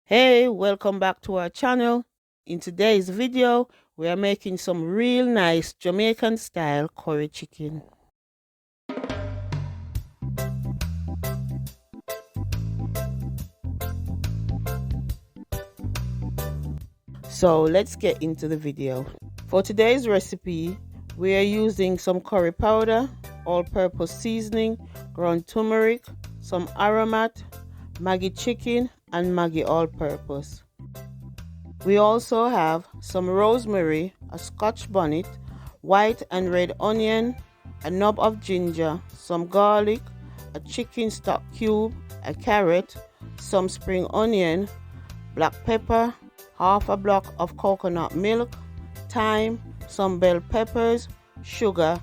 Hey, welcome back to our channel. In today's video, we are making some real nice Jamaican style curry chicken. So let's get into the video. For today's recipe, we are using some curry powder, all-purpose seasoning, ground turmeric, some aromat, Maggi chicken, and Maggi all-purpose. We also have some rosemary, a scotch bonnet, white and red onion, a knob of ginger, some garlic, a chicken stock cube, a carrot, some spring onion, black pepper, half a block of coconut milk, thyme, some bell peppers, sugar,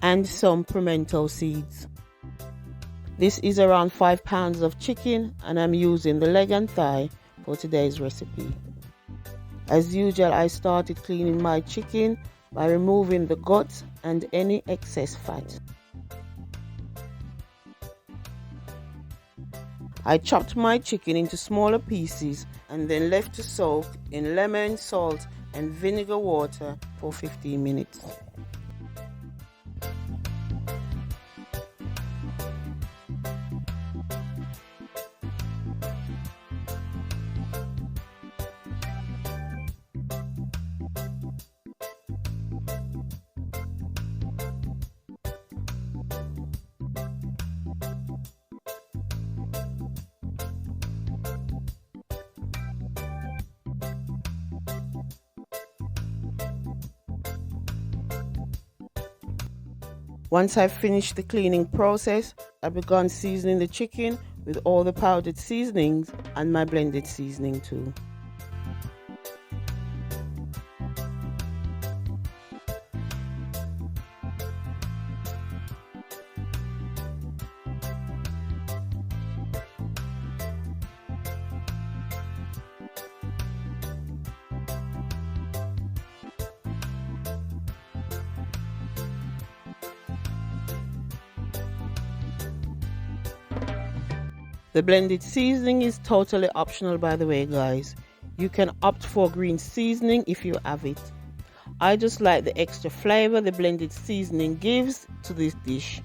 and some pimento seeds. This is around 5 pounds of chicken, and I'm using the leg and thigh for today's recipe. As usual, I started cleaning my chicken by removing the guts and any excess fat. I chopped my chicken into smaller pieces and then left to soak in lemon, salt, and vinegar water for 15 minutes. Once I finished the cleaning process, I began seasoning the chicken with all the powdered seasonings and my blended seasoning too. The blended seasoning is totally optional, by the way, guys. You can opt for green seasoning if you have it. I just like the extra flavor the blended seasoning gives to this dish.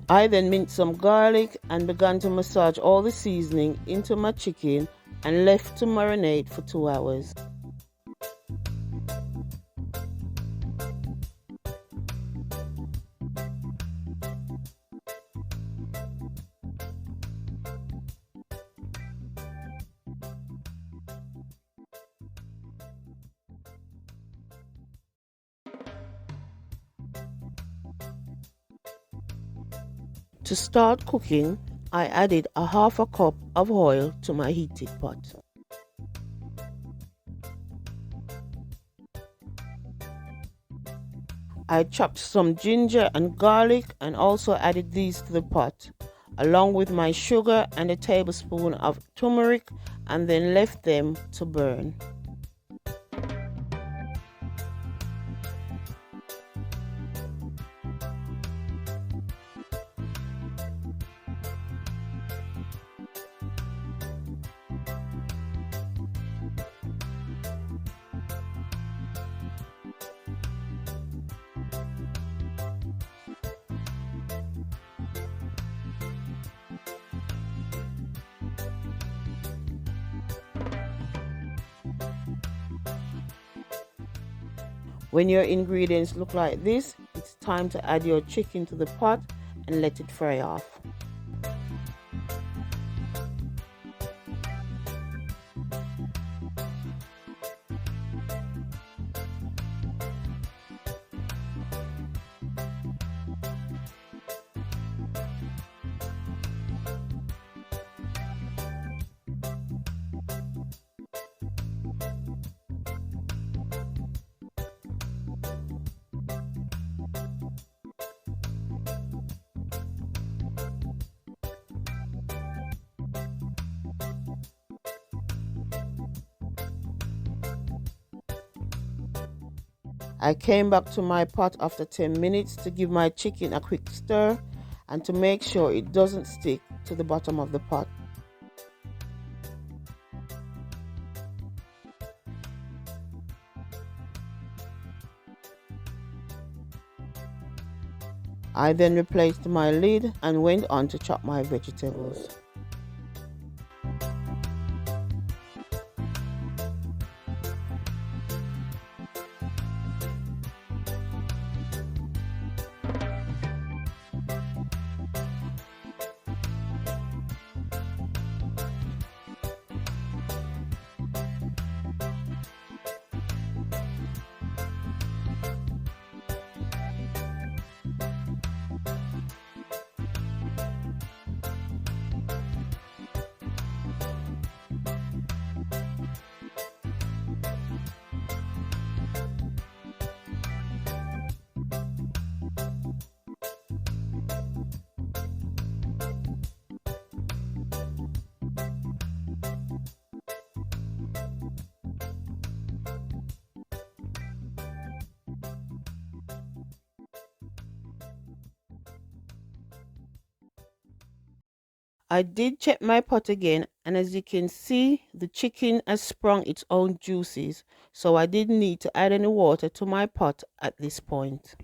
I then minced some garlic and began to massage all the seasoning into my chicken and left to marinate for 2 hours. To start cooking, I added a half a cup of oil to my heated pot. I chopped some ginger and garlic and also added these to the pot, along with my sugar and a tablespoon of turmeric, and then left them to burn. When your ingredients look like this, it's time to add your chicken to the pot and let it fry off. I came back to my pot after 10 minutes to give my chicken a quick stir and to make sure it doesn't stick to the bottom of the pot. I then replaced my lid and went on to chop my vegetables. I did check my pot again, and as you can see, the chicken has sprung its own juices, so I didn't need to add any water to my pot at this point.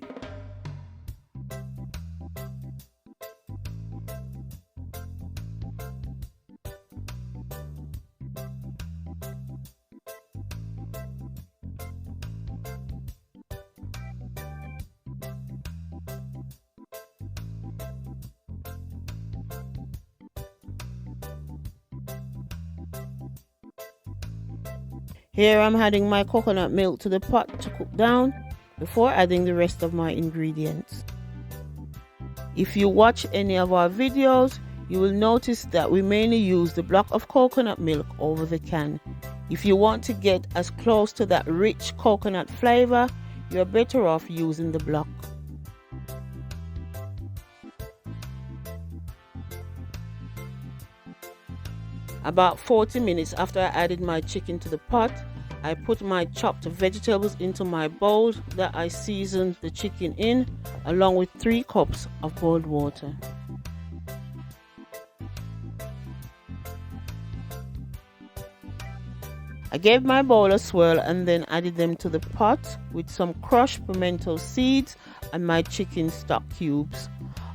Here I'm adding my coconut milk to the pot to cook down before adding the rest of my ingredients. If you watch any of our videos, you will notice that we mainly use the block of coconut milk over the can. If you want to get as close to that rich coconut flavor, you're better off using the block. About 40 minutes after I added my chicken to the pot, I put my chopped vegetables into my bowl that I seasoned the chicken in, along with 3 cups of boiled water. I gave my bowl a swirl and then added them to the pot with some crushed pimento seeds and my chicken stock cubes.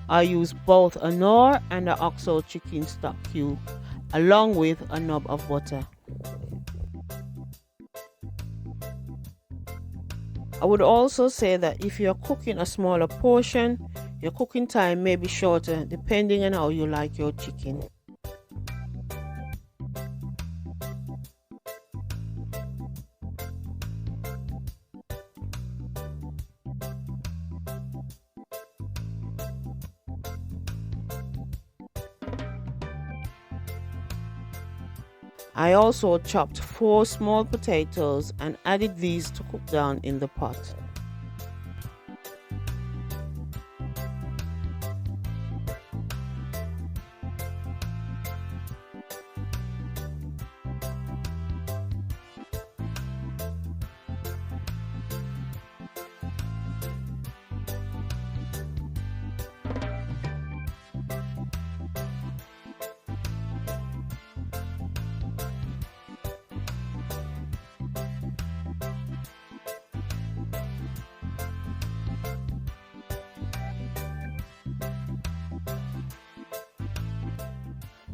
I used both a knor and an oxo chicken stock cube, along with a knob of butter. I would also say that if you're cooking a smaller portion, your cooking time may be shorter depending on how you like your chicken. I also chopped 4 small potatoes and added these to cook down in the pot.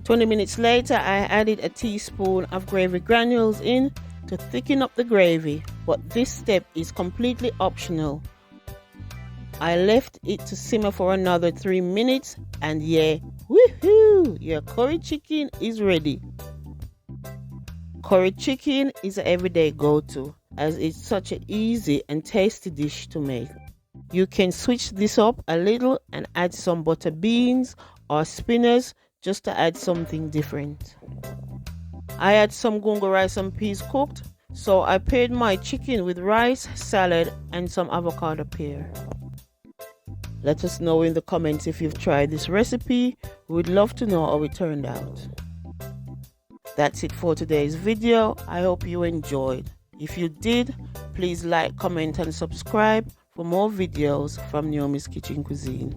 "20 minutes later, I added a teaspoon of gravy granules in to thicken up the gravy, but this step is completely optional. I left it to simmer for another 3 minutes, and yeah, woohoo! Your curry chicken is ready. Curry chicken is an everyday go-to, as it's such an easy and tasty dish to make. You can switch this up a little and add some butter beans or spinners just to add something different. I had some gungo rice and peas cooked, so I paired my chicken with rice, salad, and some avocado pear. Let us know in the comments if you've tried this recipe. We'd love to know how it turned out. That's it for today's video. I hope you enjoyed. If you did, Please like, comment and subscribe for more videos from Naomi's Kitchen Cuisine.